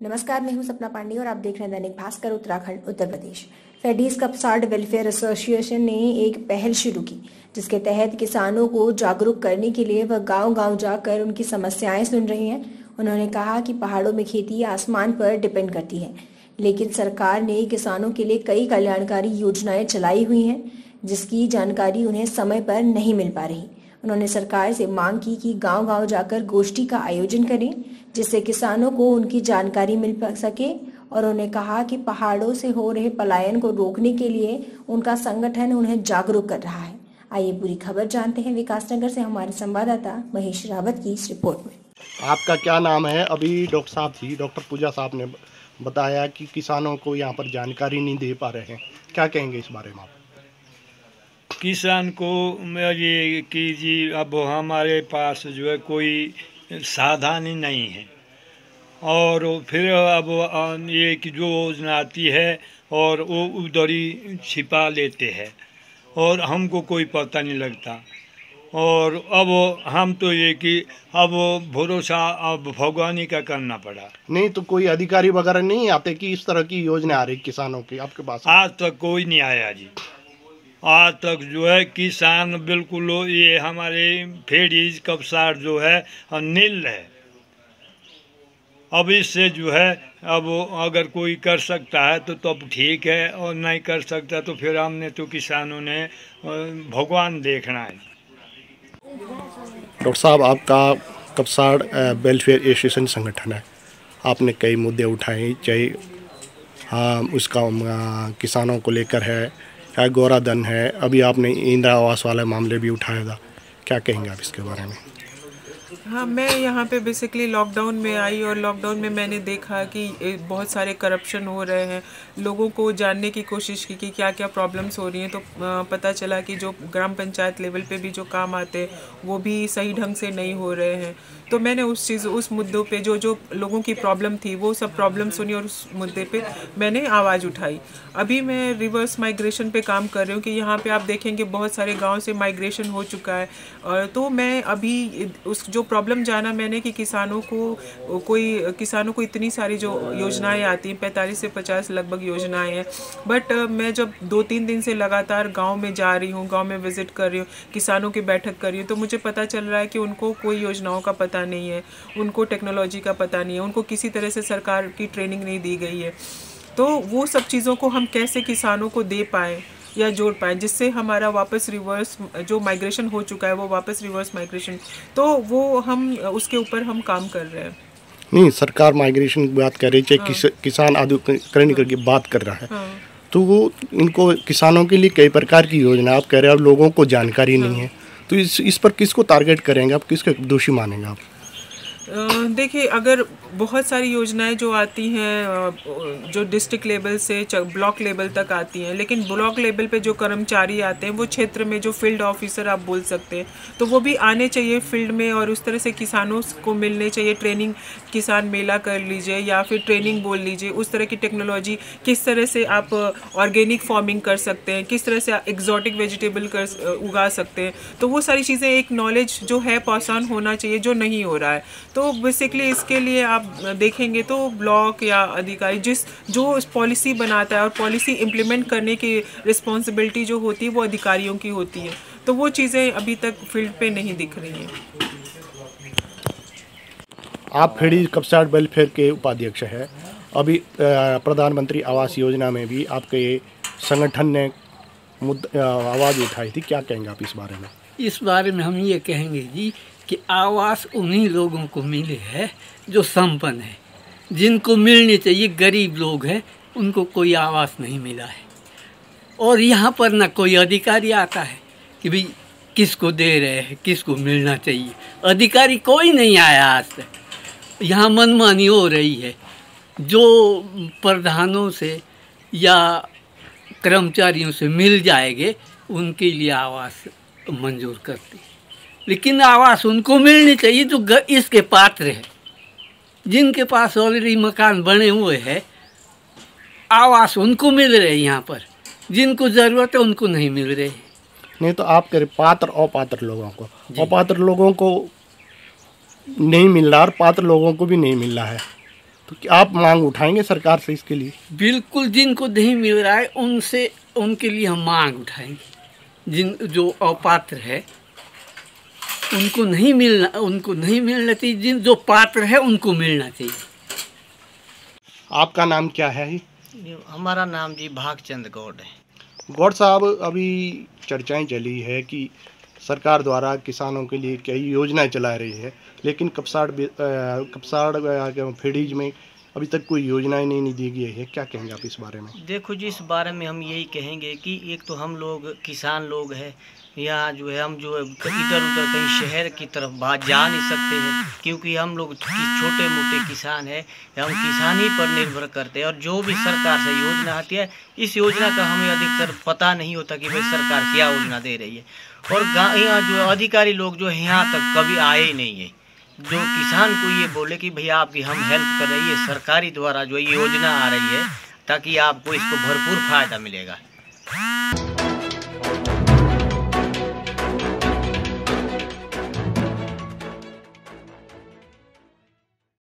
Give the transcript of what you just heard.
नमस्कार, मैं हूं सपना पांडे और आप देख रहे हैं दैनिक भास्कर उत्तराखंड उत्तर प्रदेश। फेडीज कपसाड वेलफेयर एसोसिएशन ने एक पहल शुरू की जिसके तहत किसानों को जागरूक करने के लिए वह गांव-गांव जाकर उनकी समस्याएं सुन रही हैं। उन्होंने कहा कि पहाड़ों में खेती आसमान पर डिपेंड करती है, लेकिन सरकार ने किसानों के लिए कई कल्याणकारी योजनाएं चलाई हुई हैं जिसकी जानकारी उन्हें समय पर नहीं मिल पा रही। उन्होंने सरकार से मांग की कि गांव-गांव जाकर गोष्ठी का आयोजन करें जिससे किसानों को उनकी जानकारी मिल सके और उन्होंने कहा कि पहाड़ों से हो रहे पलायन को रोकने के लिए उनका संगठन उन्हें जागरूक कर रहा है। आइए पूरी खबर जानते हैं विकासनगर से हमारे संवाददाता महेश रावत की इस रिपोर्ट में। आपका क्या नाम है? अभी डॉक्टर पूजा साहब ने बताया कि किसानों को यहाँ पर जानकारी नहीं दे पा रहे हैं, क्या कहेंगे इस बारे में आप? किसान को ये कि जी अब हमारे पास जो है कोई साधन ही नहीं है और फिर अब ये कि जो योजना आती है और वो उधर ही छिपा लेते हैं और हमको कोई पता नहीं लगता। और अब हम तो ये कि अब भरोसा अब भगवानी का करना पड़ा। नहीं तो कोई अधिकारी वगैरह नहीं आते कि इस तरह की योजना आ रही किसानों की आपके पास? आज तक कोई नहीं आया जी। आज तक जो है किसान बिल्कुल ये हमारे फेडीज कपसाड जो है नील है। अब इससे जो है अब अगर कोई कर सकता है तो अब ठीक है और नहीं कर सकता तो फिर हमने तो किसानों ने भगवान देखना है। डॉक्टर साहब, आपका कपसाड वेलफेयर एसोसिएशन संगठन है, आपने कई मुद्दे उठाए, चाहे उसका किसानों को लेकर है या गोराधन है, अभी आपने इंदिरा आवास वाला मामले भी उठाया था, क्या कहेंगे आप इसके बारे में? हाँ, मैं यहाँ पे बेसिकली लॉकडाउन में आई और लॉकडाउन में मैंने देखा कि बहुत सारे करप्शन हो रहे हैं। लोगों को जानने की कोशिश की कि क्या क्या प्रॉब्लम्स हो रही हैं, तो पता चला कि जो ग्राम पंचायत लेवल पे भी जो काम आते हैं वो भी सही ढंग से नहीं हो रहे हैं। तो मैंने उस मुद्दों पे जो लोगों की प्रॉब्लम थी वो सब प्रॉब्लम सुनी और उस मुद्दे पे मैंने आवाज़ उठाई। अभी मैं रिवर्स माइग्रेशन पे काम कर रही हूँ कि यहाँ पे आप देखेंगे बहुत सारे गाँव से माइग्रेशन हो चुका है। और तो मैं अभी उस जो प्रॉब्लम जाना मैंने कि किसानों को इतनी सारी जो योजनाएं आती हैं, 45 से 50 लगभग योजनाएं हैं, बट मैं जब 2-3 दिन से लगातार गांव में जा रही हूँ, गांव में विजिट कर रही हूँ, किसानों की बैठक कर रही हूँ, तो मुझे पता चल रहा है कि उनको कोई योजनाओं का पता नहीं है, उनको टेक्नोलॉजी का पता नहीं है, उनको किसी तरह से सरकार की ट्रेनिंग नहीं दी गई है। तो वो सब चीज़ों को हम कैसे किसानों को दे पाएँ या जोड़ पाएँ जिससे हमारा वापस रिवर्स जो माइग्रेशन हो चुका है वो वापस रिवर्स माइग्रेशन, तो वो हम उसके ऊपर हम काम कर रहे हैं। नहीं, सरकार माइग्रेशन की बात कर रही है, चाहे किसान आधुनिकीकरण की बात कर रहा है। तो वो इनको किसानों के लिए कई प्रकार की योजना आप कह रहे हैं, अब लोगों को जानकारी नहीं है, तो इस पर किसको टारगेट करेंगे आप, किसको दोषी मानेंगे आप? देखिए, अगर बहुत सारी योजनाएं जो आती हैं जो डिस्ट्रिक्ट लेवल से ब्लॉक लेवल तक आती हैं, लेकिन ब्लॉक लेवल पे जो कर्मचारी आते हैं वो क्षेत्र में जो फील्ड ऑफिसर आप बोल सकते हैं, तो वो भी आने चाहिए फील्ड में और उस तरह से किसानों को मिलने चाहिए। ट्रेनिंग किसान मेला कर लीजिए या फिर ट्रेनिंग बोल लीजिए, उस तरह की टेक्नोलॉजी किस तरह से आप ऑर्गेनिक फार्मिंग कर सकते हैं, किस तरह से एक्जॉटिक वेजिटेबल उगा सकते हैं, तो वो सारी चीज़ें एक नॉलेज जो है पास ऑन होना चाहिए जो नहीं हो रहा है। तो बेसिकली इसके लिए आप देखेंगे तो ब्लॉक या अधिकारी जो पॉलिसी बनाता है और पॉलिसी इम्प्लीमेंट करने की रिस्पॉन्सिबिलिटी जो होती है वो अधिकारियों की होती है, तो वो चीज़ें अभी तक फील्ड पे नहीं दिख रही हैं। आप फेडीज कपसाड वेलफेयर के उपाध्यक्ष हैं, अभी प्रधानमंत्री आवास योजना में भी आपके संगठन ने आवाज़ उठाई थी, क्या कहेंगे आप इस बारे में? इस बारे में हम ये कहेंगे जी कि आवास उन्हीं लोगों को मिले है जो संपन्न है, जिनको मिलनी चाहिए गरीब लोग हैं उनको कोई आवास नहीं मिला है। और यहाँ पर ना कोई अधिकारी आता है कि भाई किसको दे रहे हैं, किसको मिलना चाहिए, अधिकारी कोई नहीं आया आज तक। यहाँ मनमानी हो रही है, जो प्रधानों से या कर्मचारियों से मिल जाएंगे उनके लिए आवास मंजूर करते, लेकिन आवास उनको मिलनी चाहिए जो इसके पात्र है, जिनके पास ऑलरेडी मकान बने हुए हैं, आवास उनको मिल रहे हैं। यहाँ पर जिनको ज़रूरत है उनको नहीं मिल रहे। नहीं तो आप करें पात्र अपात्र लोगों को, अपात्र लोगों को नहीं मिल रहा और पात्र लोगों को भी नहीं मिल रहा है, तो क्या आप मांग उठाएंगे सरकार से इसके लिए? बिल्कुल, जिनको नहीं मिल रहा है उनसे, उनके लिए हम मांग उठाएंगे। जिन जो अपात्र है उनको नहीं मिलना चाहिए, जिन जो पात्र है उनको मिलना चाहिए। आपका नाम क्या है? हमारा नाम जी भागचंद गौड़ है। गौड़ साहब, अभी चर्चाएं चली है कि सरकार द्वारा किसानों के लिए कई योजनाएं चला रही है, लेकिन कपसाड़ फेडीज में अभी तक कोई योजनाएं नहीं दी गई है। क्या कहेंगे आप इस बारे में? देखो जी, इस बारे में हम यही कहेंगे कि एक तो हम लोग किसान लोग हैं, यहाँ जो है हम जो है इधर उधर कहीं शहर की तरफ बात जा नहीं सकते हैं, क्योंकि हम लोग छोटे मोटे किसान हैं, हम किसान ही पर निर्भर करते हैं। और जो भी सरकार से योजना आती है, इस योजना का हमें अधिकतर पता नहीं होता कि भाई सरकार क्या योजना दे रही है। और यहाँ जो अधिकारी लोग जो है यहाँ तक कभी आए ही नहीं है, जो किसान को ये बोले कि भैया आपकी हम हेल्प कर रही है, सरकारी द्वारा जो ये योजना आ रही है ताकि आपको इसको भरपूर फायदा मिलेगा।